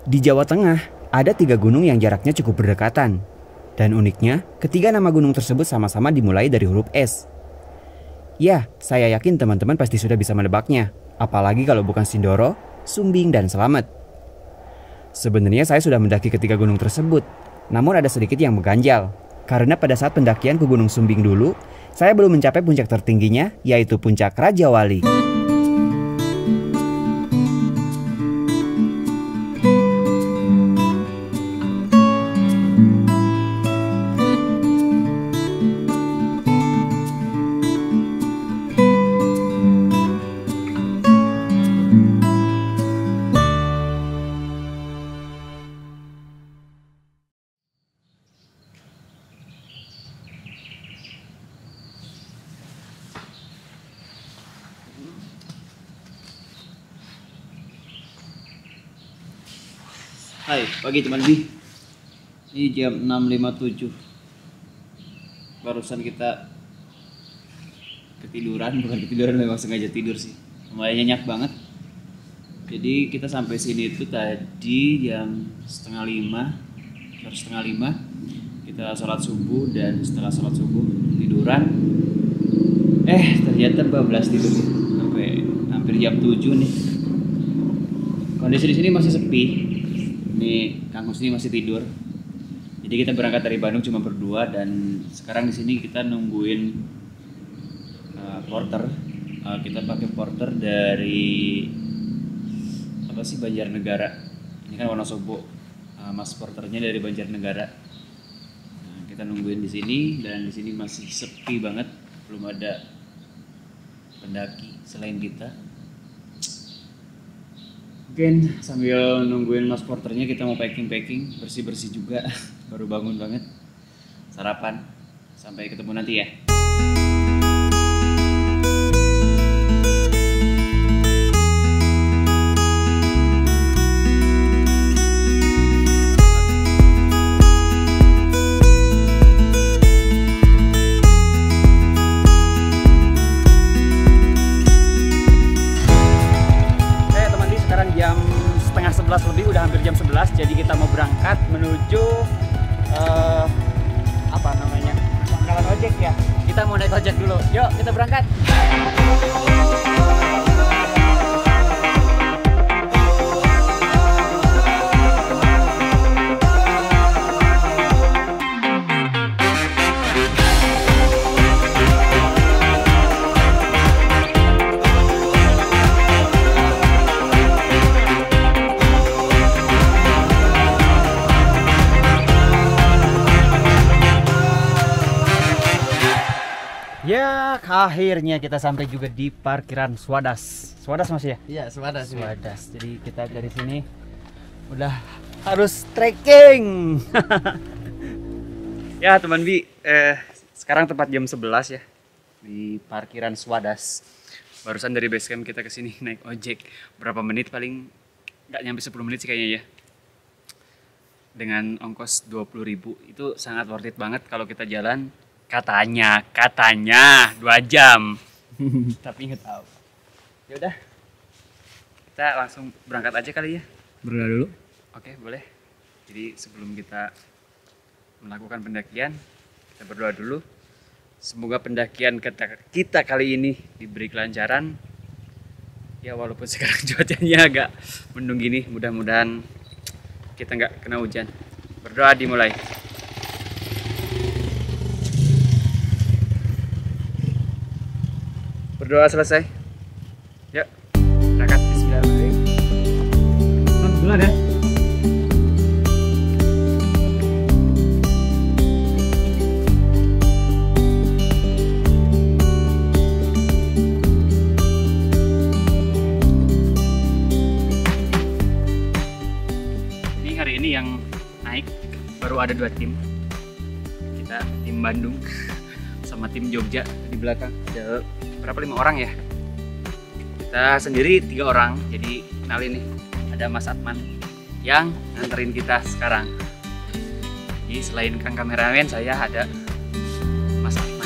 Di Jawa Tengah, ada 3 gunung yang jaraknya cukup berdekatan. Dan uniknya, ketiga nama gunung tersebut sama-sama dimulai dari huruf S. Ya, saya yakin teman-teman pasti sudah bisa menebaknya. Apalagi kalau bukan Sindoro, Sumbing, dan Slamet. Sebenarnya saya sudah mendaki ketiga gunung tersebut. Namun ada sedikit yang mengganjal. Karena pada saat pendakian ke Gunung Sumbing dulu, saya belum mencapai puncak tertingginya, yaitu puncak Raja Wali. Hai, pagi teman Bi. Ini jam 6.57. Barusan kita bukan ketiduran, memang sengaja tidur sih. Lumayan nyenyak banget. Jadi kita sampai sini itu tadi jam setengah lima. Kita sholat subuh, dan setelah sholat subuh tiduran. Ternyata bablas tidur sampai hampir jam 7 nih. Kondisi di sini masih sepi. Ini Kang Husni masih tidur. Jadi kita berangkat dari Bandung cuma berdua, dan sekarang di sini kita nungguin porter. Kita pakai porter dari Banjarnegara. Ini kan Wonosobo. Mas porternya dari Banjarnegara. Nah, kita nungguin di sini, dan di sini masih sepi banget, belum ada pendaki selain kita. Mungkin sambil nungguin mas porternya kita mau packing, bersih-bersih juga. Baru bangun banget, sarapan. Sampai ketemu nanti ya. Lebih udah hampir jam 11, jadi kita mau berangkat menuju pangkalan ojek ya. Kita mau naik ojek dulu. Yuk, kita berangkat. Ya, akhirnya kita sampai juga di parkiran Swadas. Swadas Mas ya? Iya, Swadas. Swadas. Jadi kita dari sini udah harus trekking. Ya, teman Bi, sekarang tepat jam 11 ya di parkiran Swadas. Barusan dari base camp kita ke sini naik ojek. Berapa menit, paling nggak nyampe 10 menit sih kayaknya ya. Dengan ongkos 20.000 itu sangat worth it banget kalau kita jalan. Katanya 2 jam. Tapi nggak tahu. Ya udah, kita langsung berangkat aja kali ya. Berdoa dulu. Oke, boleh. Jadi sebelum kita melakukan pendakian, kita berdoa dulu. Semoga pendakian kita kali ini diberi kelancaran. Ya, walaupun sekarang cuacanya agak mendung gini, mudah-mudahan kita nggak kena hujan. Berdoa dimulai. Berdoa selesai. Yuk, berangkat. Bismillahirrahmanirrahim. Duluan ya. Ini hari ini yang naik baru ada 2 tim. Kita tim Bandung sama tim Jogja di belakang. Ada berapa, 5 orang ya? Kita sendiri 3 orang. Jadi kenalin nih, ada Mas Atman yang nganterin kita sekarang. Jadi selain Kang kameramen, saya ada Mas Atman.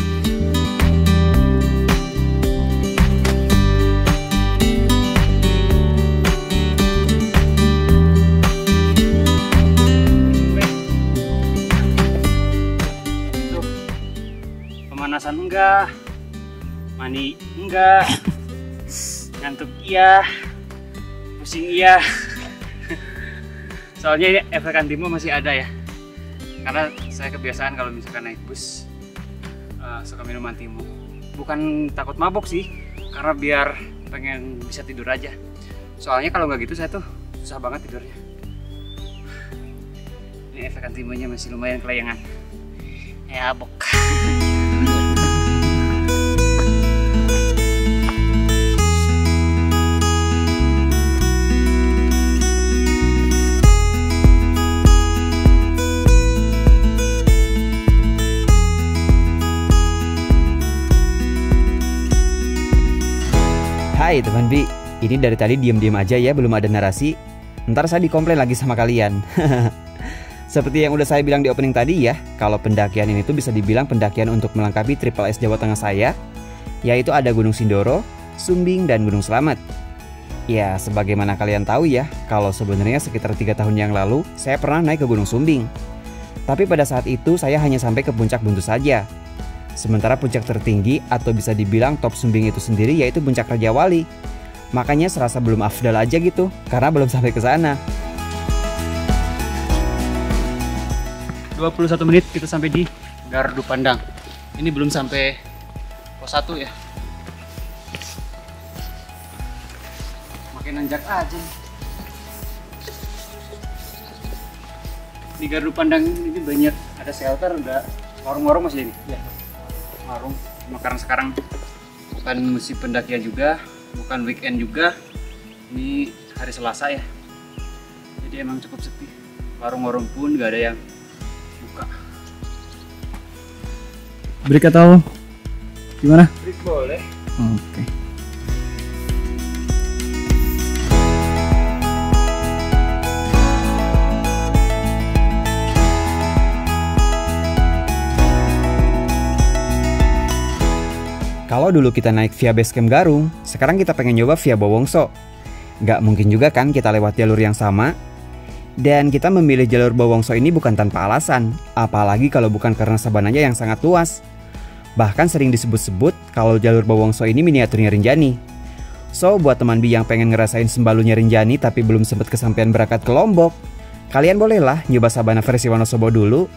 bosan enggak, mani enggak, ngantuk iya, pusing iya. Soalnya ini efek antimo masih ada ya, karena saya kebiasaan kalau misalkan naik bus suka minum antimo. Bukan takut mabok sih, karena biar pengen bisa tidur aja. Soalnya kalau nggak gitu saya tuh susah banget tidurnya. Ini efek antimonya masih lumayan kelayangan. Ya bok. Hai teman Bi, ini dari tadi diem-diem aja ya, belum ada narasi. Ntar saya dikomplain lagi sama kalian. Seperti yang udah saya bilang di opening tadi ya, kalau pendakian ini tuh bisa dibilang pendakian untuk melengkapi Triple S Jawa Tengah saya, yaitu ada Gunung Sindoro, Sumbing, dan Gunung Slamet. Ya, sebagaimana kalian tahu ya, kalau sebenarnya sekitar 3 tahun yang lalu, saya pernah naik ke Gunung Sumbing. Tapi pada saat itu saya hanya sampai ke puncak Buntu saja. Sementara puncak tertinggi atau bisa dibilang top Sumbing itu sendiri yaitu puncak Raja Wali. Makanya serasa belum afdal aja gitu, karena belum sampai ke sana. 21 menit kita sampai di Gardu Pandang. Ini belum sampai pos 1 ya. Makin nanjak aja. Di Gardu Pandang ini banyak, ada shelter, ada warung-warung masih ini. Ya. Warung. Cuma karena sekarang bukan musim pendakian juga, bukan weekend juga. Ini hari Selasa ya. Jadi emang cukup sepi. Warung-warung pun gak ada yang buka. Break atau gimana? Break boleh. Oke. Kalau dulu kita naik via Basecamp Garung, sekarang kita pengen nyoba via Bowongso. Gak mungkin juga kan kita lewat jalur yang sama. Dan kita memilih jalur Bowongso ini bukan tanpa alasan, apalagi kalau bukan karena sabananya yang sangat luas. Bahkan sering disebut-sebut kalau jalur Bowongso ini miniaturnya Rinjani. So, buat teman Bi yang pengen ngerasain sembalunya Rinjani tapi belum sempat kesampaian berangkat ke Lombok, kalian bolehlah nyoba Sabana versi Wonosobo dulu.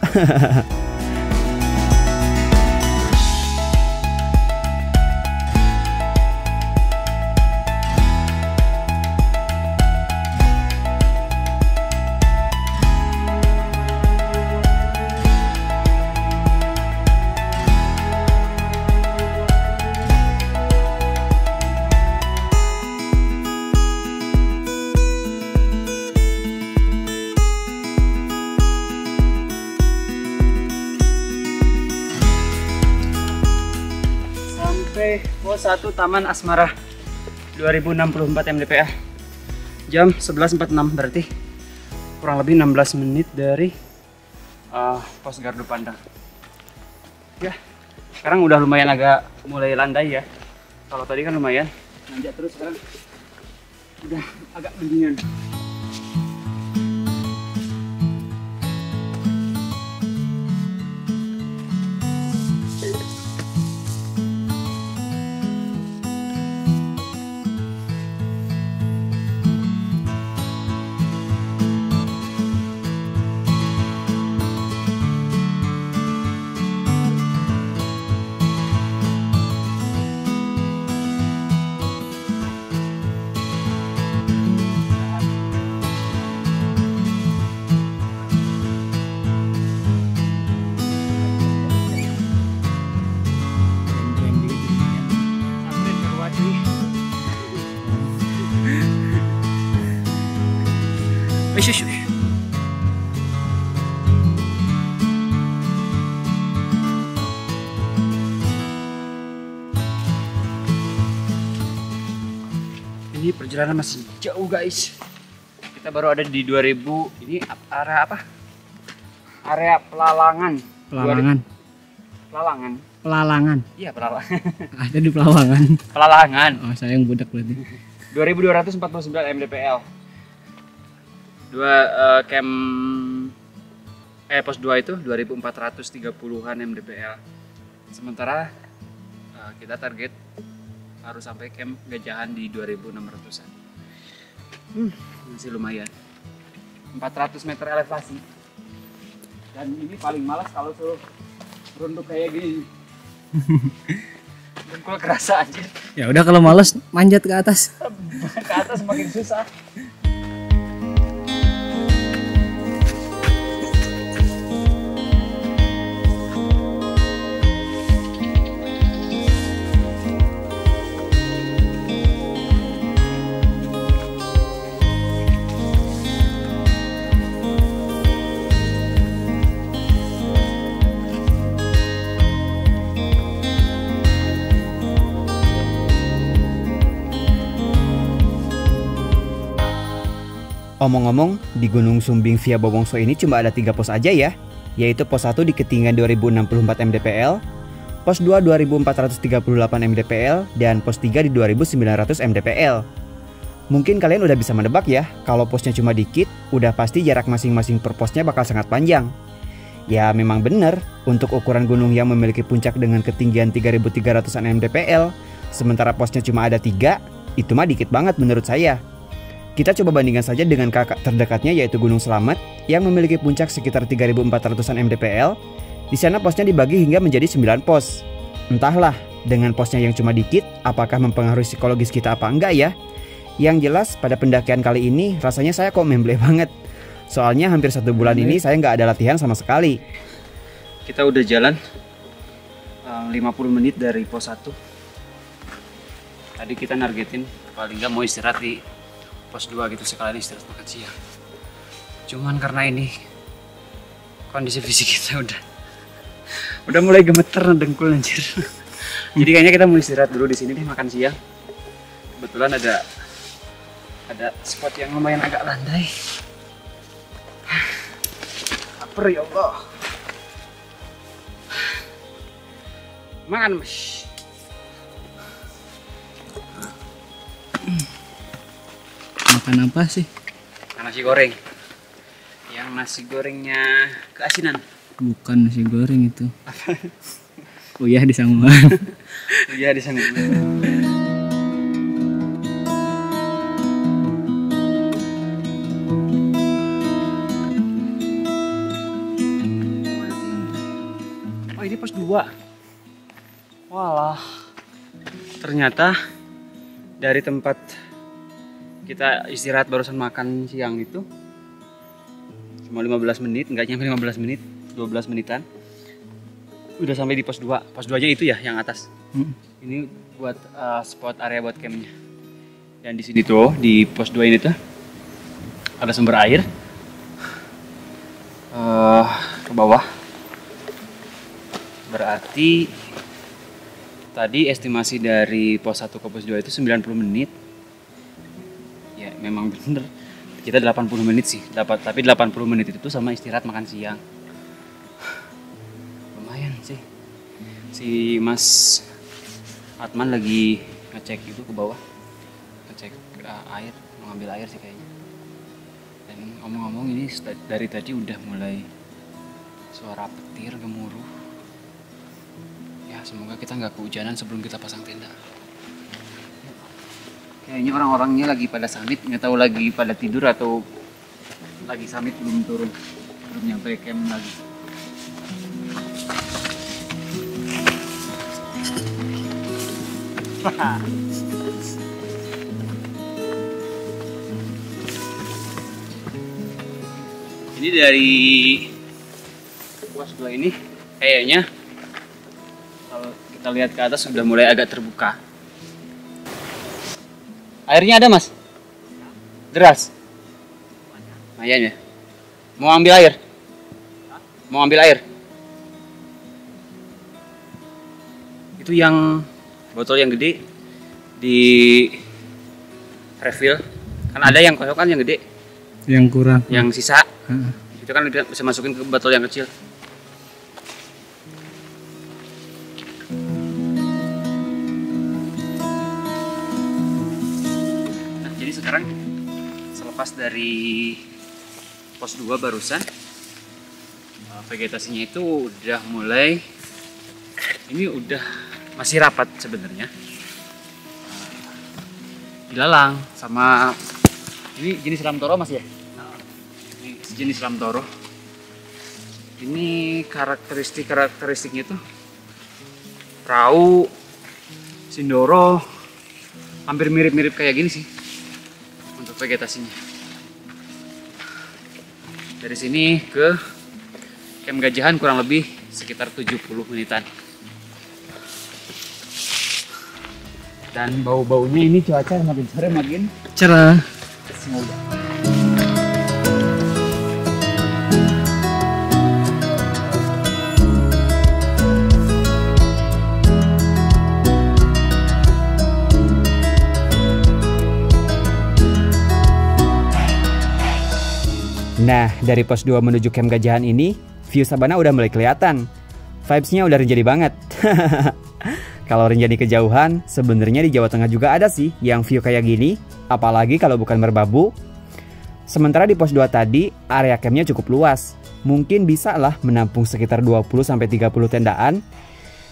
Pos 1 Taman Asmara 2064 mdpl. Jam 11.46, berarti kurang lebih 16 menit dari pos Gardu Pandang. Ya, sekarang udah lumayan agak mulai landai ya. Kalau tadi kan lumayan nanjak terus, sekarang udah agak mendingan. Shush. Ini perjalanan masih jauh guys. Kita baru ada di 2000. Ini area apa? Area Pelalangan. Pelalangan. Iya, Pelalangan. Ada di Pelawangan. Pelalangan. Oh, saya yang budak berarti. 2249 mdpl. Pos 2 itu 2430-an mdpl. Sementara kita target harus sampai camp Gajahan di 2600-an. Masih lumayan. 400 meter elevasi. Dan ini paling malas kalau suruh runduk kayak gini. Dengkul kerasa aja. Ya udah kalau males manjat ke atas. Ke atas makin susah. Omong-omong, di Gunung Sumbing via Bobongso ini cuma ada 3 pos aja ya, yaitu pos 1 di ketinggian 2064 mdpl, pos 2 2438 mdpl, dan pos 3 di 2900 mdpl. Mungkin kalian udah bisa menebak ya, kalau posnya cuma dikit, udah pasti jarak masing-masing per posnya bakal sangat panjang. Ya memang bener, untuk ukuran gunung yang memiliki puncak dengan ketinggian 3300-an mdpl, sementara posnya cuma ada 3, itu mah dikit banget menurut saya. Kita coba bandingkan saja dengan kakak terdekatnya yaitu Gunung Slamet yang memiliki puncak sekitar 3400-an mdpl. Di sana posnya dibagi hingga menjadi 9 pos. Entahlah, dengan posnya yang cuma dikit, apakah mempengaruhi psikologis kita apa enggak ya? Yang jelas pada pendakian kali ini rasanya saya kok memble banget. Soalnya hampir 1 bulan ini saya nggak ada latihan sama sekali. Kita udah jalan 50 menit dari pos 1. Tadi kita nargetin paling nggak mau istirahat di pos 2 gitu, sekalian istirahat makan siang. Cuman karena ini kondisi fisik kita udah mulai gemeter dengkul anjir. Jadi kayaknya kita mau istirahat dulu di sini deh, makan siang. Kebetulan ada spot yang lumayan agak landai. Lapar ya Allah. Makan mas. Makan apa sih? Nasi goreng. Yang nasi gorengnya keasinan. Bukan nasi goreng itu. Oh iya di Sanguan. Iya di sana. Oh ini pos 2. Walah. Ternyata dari tempat kita istirahat barusan makan siang itu cuma 15 menit, nggak nyampe 15 menit, 12 menitan udah sampai di pos 2. Pos 2 nya itu ya yang atas. Ini buat spot area buat campnya. Dan di sini tuh di pos 2 ini tuh ada sumber air ke bawah. Berarti tadi estimasi dari pos 1 ke pos 2 itu 90 menit. Ya memang bener, kita 80 menit sih dapat, tapi 80 menit itu sama istirahat makan siang. Lumayan sih. Si Mas Atman lagi ngecek itu ke bawah, ngecek air, mau ngambil air sih kayaknya. Dan ngomong-ngomong ini dari tadi udah mulai suara petir gemuruh. Ya semoga kita nggak kehujanan sebelum kita pasang tenda. Kayaknya orang-orangnya lagi pada summit, nggak tahu lagi pada tidur atau lagi summit belum turun, belum nyampe camp lagi. Ini dari pos 2 ini kayaknya kalau kita lihat ke atas sudah mulai agak terbuka. Airnya ada mas? Deras? Lumayan ya. Mau ambil air? Mau ambil air? Itu yang botol yang gede di refill. Kan ada yang kosong kan yang gede. Yang kurang. Yang sisa. Itu kan bisa masukin ke botol yang kecil. Sekarang selepas dari pos 2 barusan vegetasinya itu udah mulai Ini udah masih rapat sebenarnya. Ilalang sama ini jenis lam toro Mas ya? Ini jenis lam toro. Ini karakteristiknya tuh rau, sindoro, hampir mirip-mirip kayak gini sih untuk vegetasinya. Dari sini ke Camp Gajahan kurang lebih sekitar 70 menitan. Dan bau-baunya ini cuaca makin sore makin Cerah. semoga. Nah, dari pos 2 menuju Camp Gajahan ini, view sabana udah mulai kelihatan. Vibes-nya udah Rinjani banget. Kalau Rinjani kejauhan, sebenarnya di Jawa Tengah juga ada sih yang view kayak gini, apalagi kalau bukan Merbabu. Sementara di pos 2 tadi, area campnya cukup luas. Mungkin bisa lah menampung sekitar 20-30 tendaan.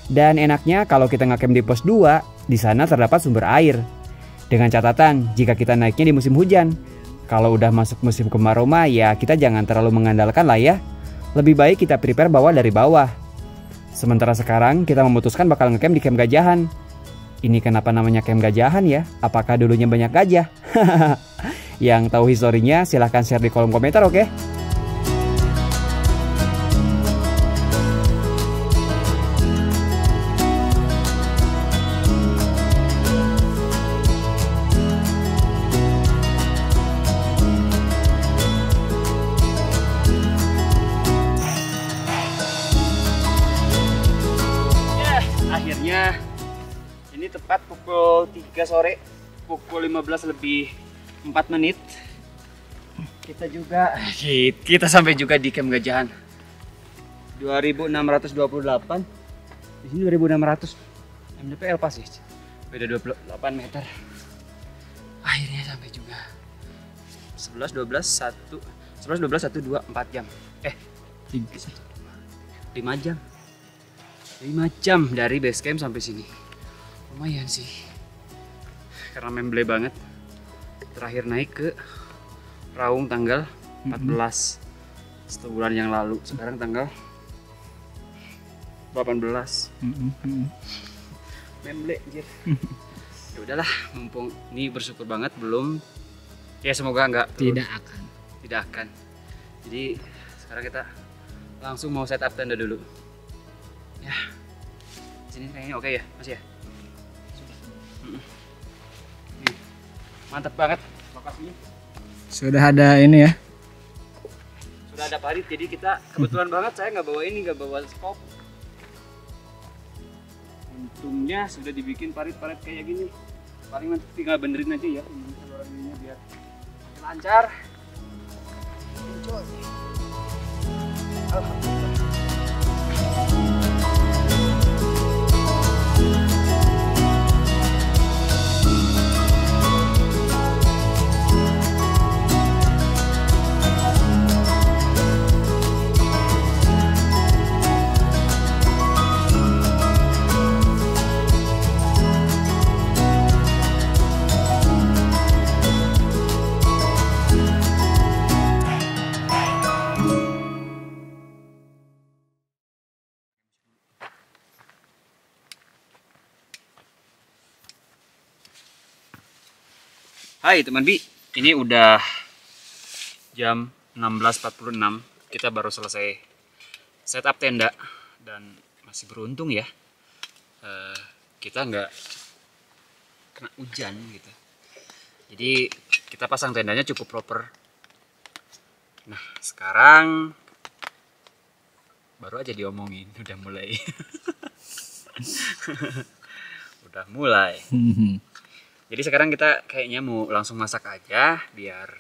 Dan enaknya kalau kita ngecamp di pos 2, di sana terdapat sumber air. Dengan catatan, jika kita naiknya di musim hujan. Kalau udah masuk musim kemarau mah ya kita jangan terlalu mengandalkan lah ya. Lebih baik kita prepare bawa dari bawah. Sementara sekarang kita memutuskan bakal ngecamp di Camp Gajahan. Ini kenapa namanya Camp Gajahan ya? Apakah dulunya banyak gajah? Yang tahu historinya silahkan share di kolom komentar, oke? Akhirnya ini tepat pukul 3 sore, pukul 15 lebih 4 menit. Kita sampai juga di Camp Gajahan. 2628. Di sini 2600 mdpl pas sih. Beda 28 meter. Akhirnya sampai juga. 11 12 1 2 4 jam. 5 jam. 5 jam dari base camp sampai sini. Lumayan sih. Karena memble banget. Terakhir naik ke Raung tanggal 14 sebulan yang lalu. Sekarang tanggal 18. Memble anjir. Ya udahlah, mumpung ini bersyukur banget belum. Ya semoga enggak Tidak akan. Jadi sekarang kita langsung mau setup tenda dulu. Ya, sini kayaknya oke ya, Mas ya. Nih, mantap banget lokasinya. Sudah ada ini ya. Sudah ada parit, jadi kita kebetulan banget saya nggak bawa skop. Untungnya sudah dibikin parit-parit kayak gini. Paling nanti tinggal benerin aja ya, ini biar makin lancar. Enjoy. Alhamdulillah. Hai teman Bi, ini udah jam 16.46. Kita baru selesai setup tenda dan masih beruntung ya, kita nggak kena hujan gitu. Jadi kita pasang tendanya cukup proper. Nah sekarang baru aja diomongin, udah mulai. Udah mulai. Jadi sekarang kita kayaknya mau langsung masak aja biar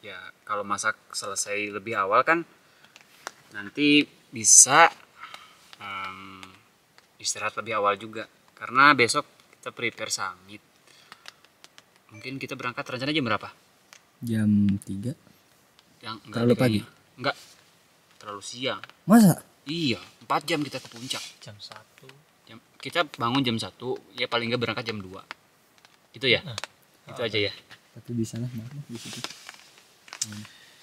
ya kalau masak selesai lebih awal kan nanti bisa istirahat lebih awal juga karena besok kita prepare summit. Mungkin kita berangkat rencana jam berapa? Jam 3. Yang Terlalu pagi? Enggak, terlalu siang. Masa? Iya, 4 jam kita ke puncak. Jam 1. Kita bangun jam 1, ya paling nggak berangkat jam 2. Gitu ya? Itu aja ya. Tapi bisa lah di situ.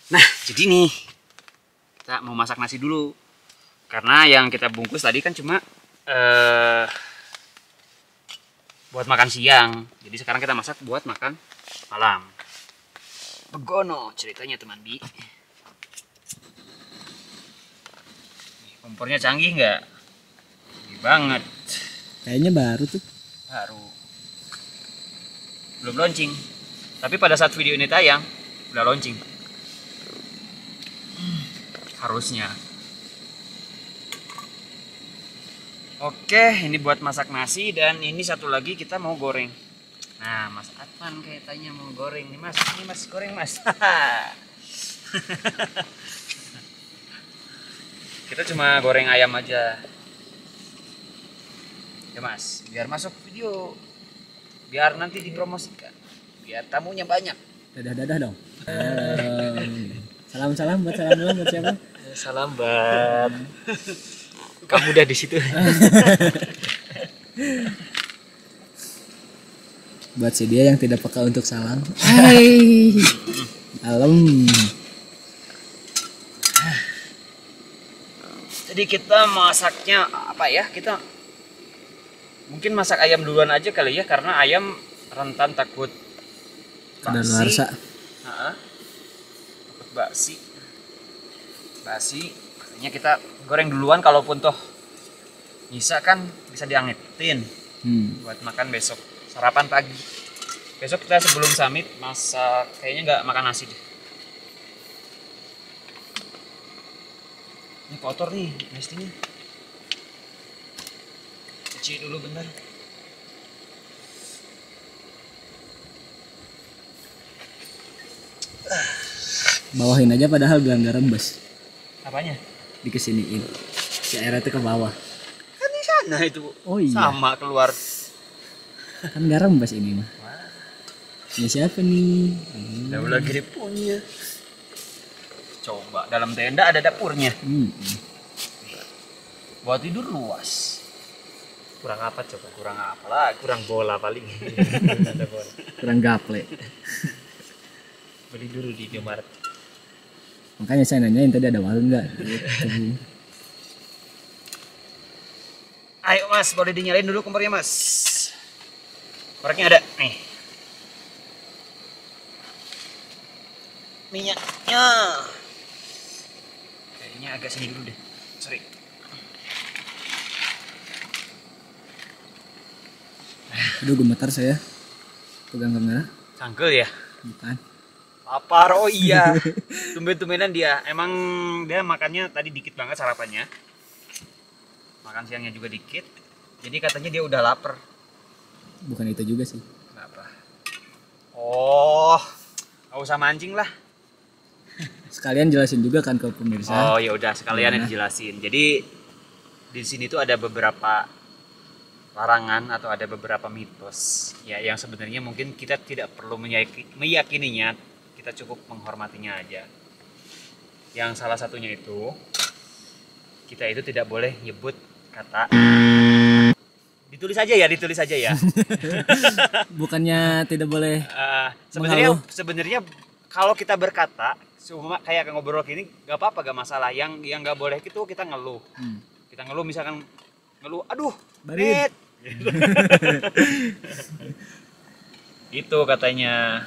Nah, jadi nih kita mau masak nasi dulu. Karena yang kita bungkus tadi kan cuma buat makan siang. Jadi sekarang kita masak buat makan malam. Begono ceritanya teman Bi. Kompornya canggih nggak? Canggih banget. Kayaknya baru tuh. Baru. Belum launching. Tapi pada saat video ini tayang udah launching. Harusnya. Oke, ini buat masak nasi dan ini satu lagi kita mau goreng. Nah, Mas Atman kayaknya mau goreng nih Mas. Ini Mas goreng Mas. Kita cuma goreng ayam aja. Ya Mas, biar masuk video. Biar nanti dipromosikan. Biar tamunya banyak. Dadah dong. Salam buat siapa? Salam buat kamu udah di situ. Buat si dia yang tidak peka untuk salam. Hai. Alam. Jadi kita masaknya apa ya? Kita mungkin masak ayam duluan aja kali ya, karena ayam rentan takut Kadaluarsa. Takut basi. Makanya kita goreng duluan, kalaupun toh bisa kan bisa diangetin buat makan besok sarapan pagi. Besok kita sebelum summit masak, kayaknya nggak makan nasi deh. Ini kotor nih nestinya. Cuci dulu bentar. Bawahin aja padahal bilang garam bos. Apanya? Dikesiniin. Si airnya tuh ke bawah. Kan di sana itu. Oh iya. Sama keluar. Kan garam bos ini mah. Ini siapa nih? Udah lagi punya. Coba dalam tenda ada dapurnya. Buat tidur luas. Kurang apa coba? Kurang apa lah? Kurang bola paling. Ada bola. Kurang gaple. Beli dulu di Indomaret. Makanya saya nanyain tadi ada warung nggak? Gitu. Ayo Mas, boleh dinyalain dulu kompornya Mas. Koreknya ada nih. Minyaknya kayaknya agak sini dulu deh. Sorry. Aduh gemetar saya. Pegang kamera. Cangkel ya? Bukan. Lapar, oh iya. Tumben-tumbenan dia. Emang dia makannya tadi dikit banget sarapannya. Makan siangnya juga dikit. Jadi katanya dia udah lapar. Bukan itu juga sih. Kenapa? Oh, gak usah mancing lah. Sekalian jelasin juga kan ke pemirsa. Oh ya udah sekalian dijelasin. Jadi di sini tuh ada beberapa larangan atau ada beberapa mitos ya yang sebenarnya mungkin kita tidak perlu meyakininya, kita cukup menghormatinya aja. Yang salah satunya itu kita itu tidak boleh nyebut kata ditulis aja ya. Bukannya tidak boleh. Sebenarnya kalau kita berkata cuma kayak ngobrol gini gak apa-apa, gak masalah. Yang nggak boleh itu kita ngeluh. Kita ngeluh misalkan ngeluh, aduh, Barit. Itu katanya.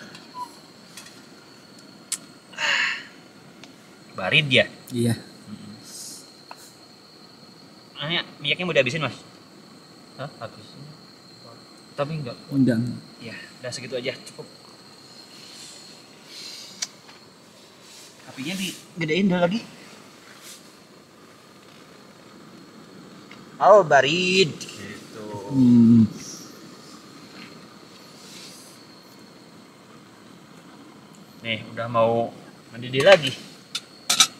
Barid ya? Iya. Minyaknya mau dihabisin Mas? Hah? Habisin? Tapi enggak. Undang. Ya, udah segitu aja cukup. Apinya digedein dulu lagi. Oh, barid gitu. Nih, udah mau mendidih lagi.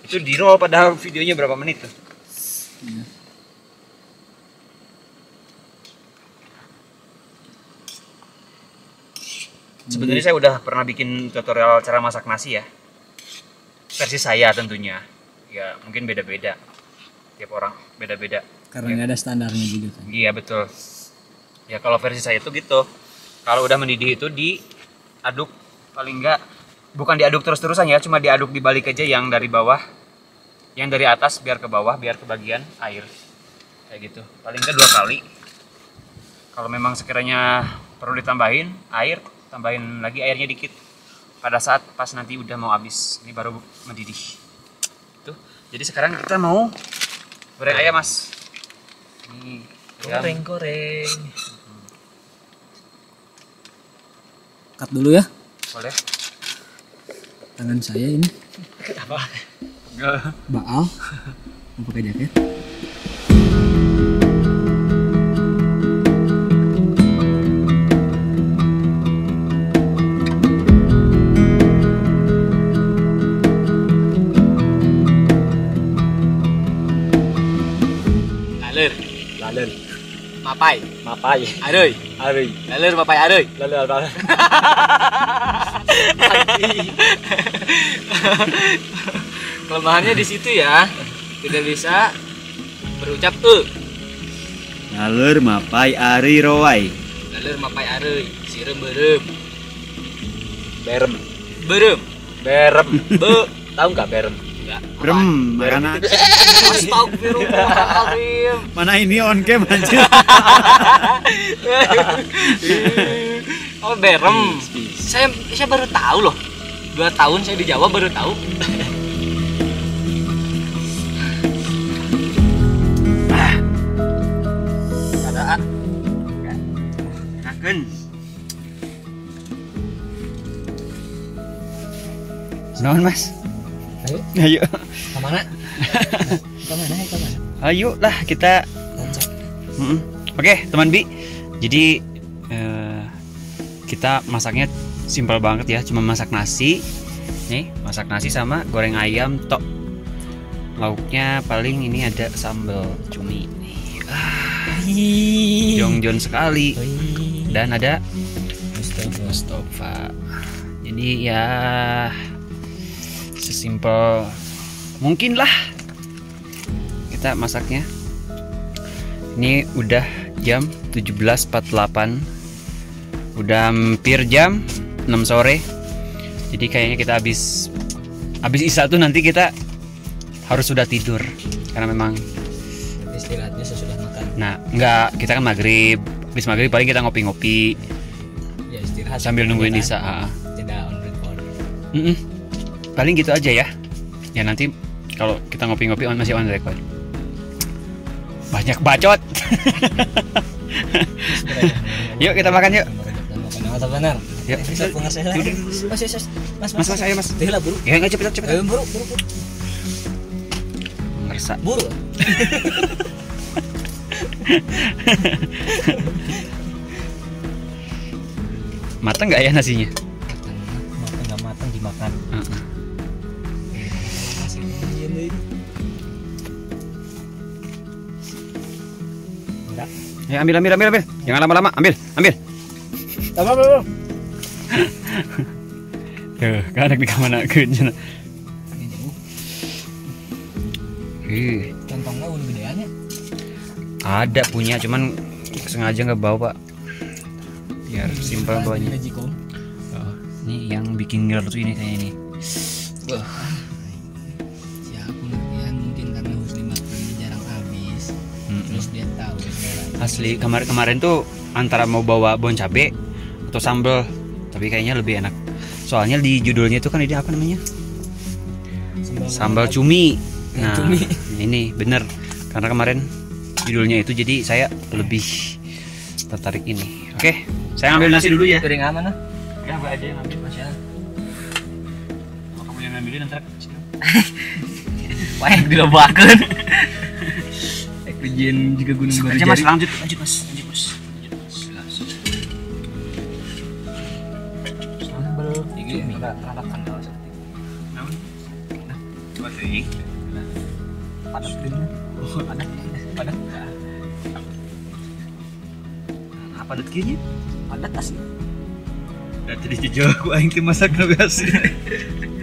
Itu di roll padahal videonya berapa menit tuh? Iya. Sebenarnya saya udah pernah bikin tutorial cara masak nasi ya. Versi saya tentunya. Ya, mungkin beda-beda. tiap orang beda-beda. Karena nggak ada standarnya juga kan. Iya betul. Ya kalau versi saya itu gitu. Kalau udah mendidih itu diaduk paling enggak, bukan diaduk terus-terusan ya, cuma diaduk dibalik aja yang dari bawah, yang dari atas biar ke bawah, biar ke bagian air. Kayak gitu. Paling enggak 2 kali. Kalau memang sekiranya perlu ditambahin air, tambahin lagi airnya dikit. Pada saat pas nanti udah mau habis, ini baru mendidih. Tuh. Jadi sekarang kita mau goreng ayam, Mas. Nih, Goreng. Cut dulu ya boleh. tangan saya ini. Apa? Baal. Mau pakai jaket. Laler. Mapai. Areuy. Laler mapai areuy. Laler. Kelemahannya di situ ya. Tidak bisa berucap Laler mapai ari rowai. Laler mapai areuy. Sirem berem. Berem. Berem. Tahu nggak berem? Enggak. Brem, makanan. Astagfirullahaladzim. Mana ini on cam anjir. Oh berem. Saya baru tahu loh. 2 tahun saya di Jawa baru tahu. Ada. Enakeun. Naon, Mas? Ayo, Ayo. kemana? Kemana? Ayo lah kita. Oke, teman Bi. Jadi kita masaknya simpel banget ya, cuma masak nasi. Nih, masak nasi sama goreng ayam tok. Lauknya paling ini ada sambal cumi. Jongjon sekali. Dan ada Mustafa. Jadi ya sesimpel mungkin lah kita masaknya. Ini udah jam 17.48, udah hampir jam 6 sore. Jadi kayaknya kita habis isya tuh nanti kita harus sudah tidur karena memang Istirahatnya sesudah makan. nah enggak, kita kan maghrib, habis maghrib paling kita ngopi-ngopi Ya istirahat sambil nungguin kan? isya. Tidak on record. Paling gitu aja ya. Ya nanti kalau kita ngopi-ngopi masih on record. Banyak bacot. Yuk kita makan yuk. Makan benar. Yuk. Bisa pengasih lagi. Mas, Mas, ayo mas. Teh lah buru. Ya nggak cepet. Ayo buru. Ngerasa. Buru. Matang nggak ya nasinya? Matang nggak matang dimakan. Enggak. Ya ambil. Jangan lama-lama. Ambil. Apa? Tuh, kan ada di kamar kerja. Kantongnya udah gedeannya. Ada punya, cuman sengaja nggak bawa pak. Biar simpel bawanya. Oh, ini yang bikin ngiler tuh ini kayaknya ini. Wah. Siapa pengertian mungkin karena Husni makannya jarang habis. Terus dia tahu Asli kemarin tuh antara mau bawa bon cabe atau sambal, tapi kayaknya lebih enak. Soalnya di judulnya itu kan ini apa namanya? Sambal cumi. Nah, ini bener karena kemarin judulnya itu, jadi saya lebih tertarik ini. Oke, saya ngambil nasi dulu ya. Piring mana? Ya, gue aja yang ngambil Masya. Kalau kamu yang ngambilin ntar kecil. Wah, dilebakeun. Kejadian juga gunung baru Aja mas, jadi. lanjut mas. Sambal. Ini ratakan kalau seperti. Namun, coba sih. Padat gini. Oh, padat. Apa padat kayaknya? Padat asli. Udah tadi jujur aku aing teh masak biasa.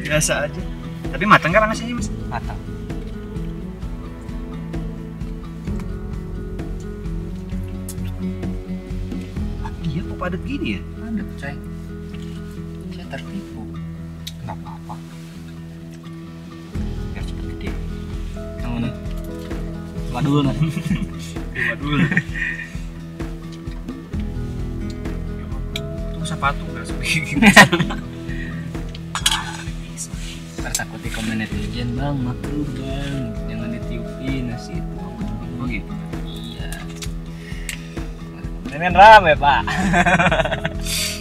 Biasa aja. Tapi matang kan nasinya mas? Matang. padat gini ya? Padat coy. Saya tertipu. Nggak apa-apa. Biar cepet gede. Yang mana? Wadul nah. Waduh. Tuh sepatu nggak sepi. Ntar takut di komen netizen, bang makruh bang, jangan ditiupin nasi itu. Oh gitu. Iya. Ini rame pak.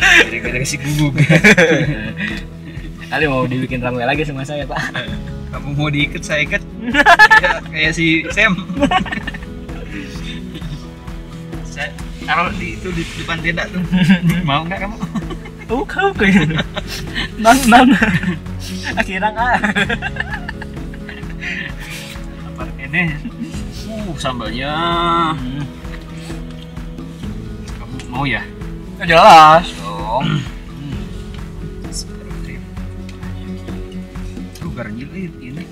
Gara-gara si guguk. Kali mau dibikin rame lagi sama saya pak. Kamu mau diikat saya ikat. Kayak si Sam. Saya taruh di itu di depan tenda tuh. Mau nggak kamu? Kau kayak nan. Akhirnya kak. Lapar ini. Sambalnya. Kamu mau ya? Jelas dong. Lu garnyilit ini.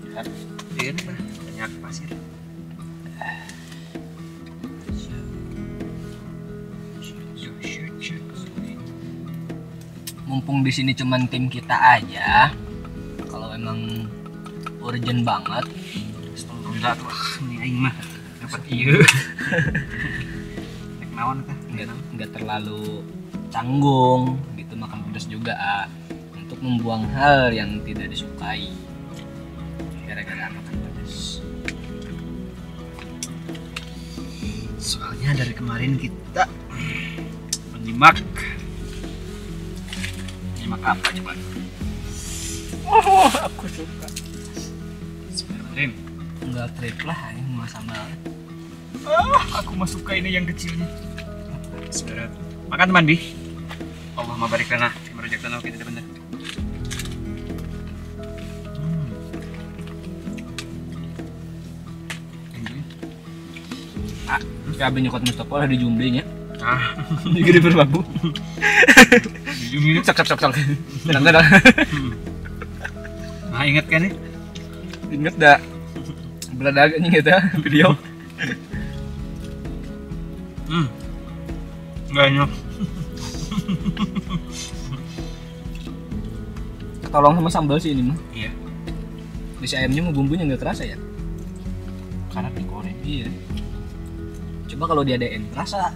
Ini lah banyak pasir. Mumpung di sini cuman tim kita aja, kalau emang urgent banget, Enggak tuh, ini aing mah dapat ieu. Nek naon tah? nggak terlalu canggung gitu makan pedas juga untuk membuang hal yang tidak disukai gara-gara makan pedas. Soalnya dari kemarin kita menyimak apa coba? Aku suka. Bismillahirrahmanirrahim. Enggak trip lah ini mau sambal. Aku mah suka ini yang kecilnya. Bismillah. Makan teman Bi. Allahumma barik lana fi ma razaqtana wa qina adzabannar. Cabai nyokot Mustafa lah di jumlahnya. Gede berlabu. Dijumi Sok. Tenang. Nah, ingat kan nih? Ingat dah. Beladaganya gitu video. Enggak enak. Ketolong sama sambal sih ini mah. Iya. Di si ayamnya mau bumbunya nggak kerasa ya? Karena digoreng. Iya. Coba kalau diadain kerasa.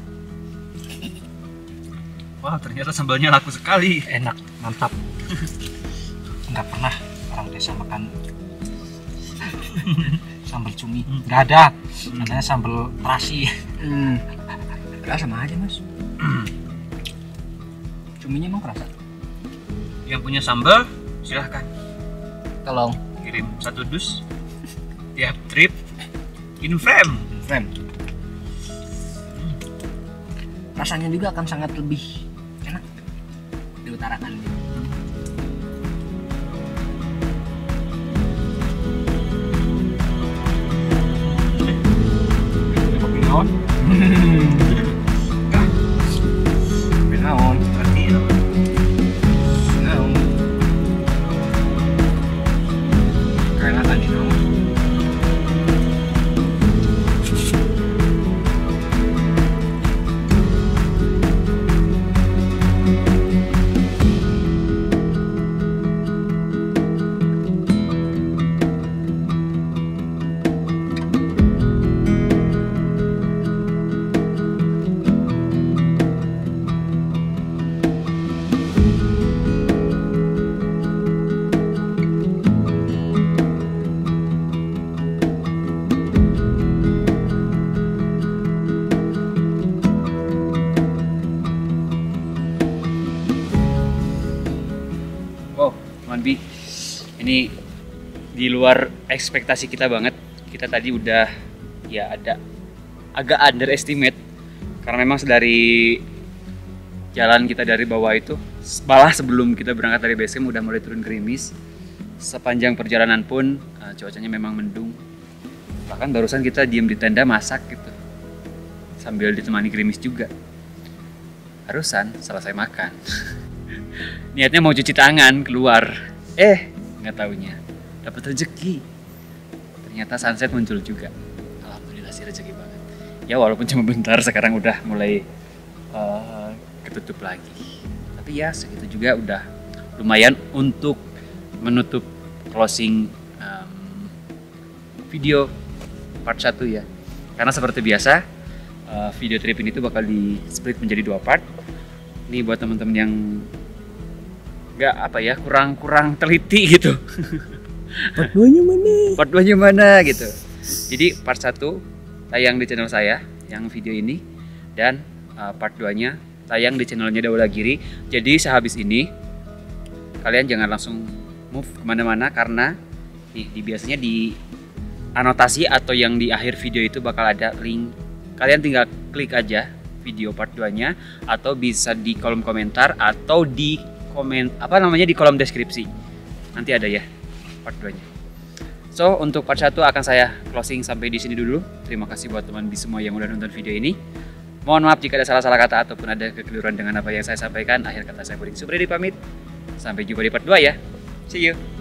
Wah, ternyata sambalnya laku sekali. Enak, mantap. Nggak pernah orang desa makan sambal cumi. Nggak ada. Adanya sambal terasi. Kerasa sama aja mas. Cuminya emang kerasa. Yang punya sambal, silahkan Tolong. kirim 1 dus tiap trip in frame. Rasanya juga akan sangat lebih enak diutarakan. Kopi naon? Benaon, Berarti ya. benaon. Karena tadi naon. Wow, Teman Bi, ini di luar ekspektasi kita banget. Kita tadi udah ya ada agak underestimate karena memang dari jalan kita dari bawah itu malah sebelum kita berangkat dari base camp udah mulai turun gerimis. Sepanjang perjalanan pun cuacanya memang mendung. Bahkan barusan kita diem di tenda masak gitu sambil ditemani gerimis juga. Barusan selesai makan. Niatnya mau cuci tangan keluar, nggak taunya dapat rezeki. Ternyata sunset muncul juga. Alhamdulillah sih rezeki banget. Ya walaupun cuma bentar, sekarang udah mulai ketutup lagi. Tapi ya segitu juga udah lumayan untuk menutup closing video part 1 ya. Karena seperti biasa video trip ini tuh bakal di split menjadi 2 part. Ini buat teman-teman yang nggak kurang teliti gitu. Part 2-nya mana? Part 2-nya mana gitu. Jadi part 1 tayang di channel saya yang video ini, dan part 2-nya tayang di channelnya Daula Giri. Jadi sehabis ini kalian jangan langsung move kemana-mana, karena biasanya di anotasi atau yang di akhir video itu bakal ada link. Kalian tinggal klik aja video part 2-nya, atau bisa di kolom komentar atau di di kolom deskripsi. Nanti ada ya part 2-nya. So, untuk part 1 akan saya closing sampai di sini dulu. Terima kasih buat teman semua yang udah nonton video ini. Mohon maaf jika ada salah-salah kata ataupun ada kekeliruan dengan apa yang saya sampaikan. Akhir kata saya Buding Supriyadi pamit. Sampai jumpa di part 2 ya. See you.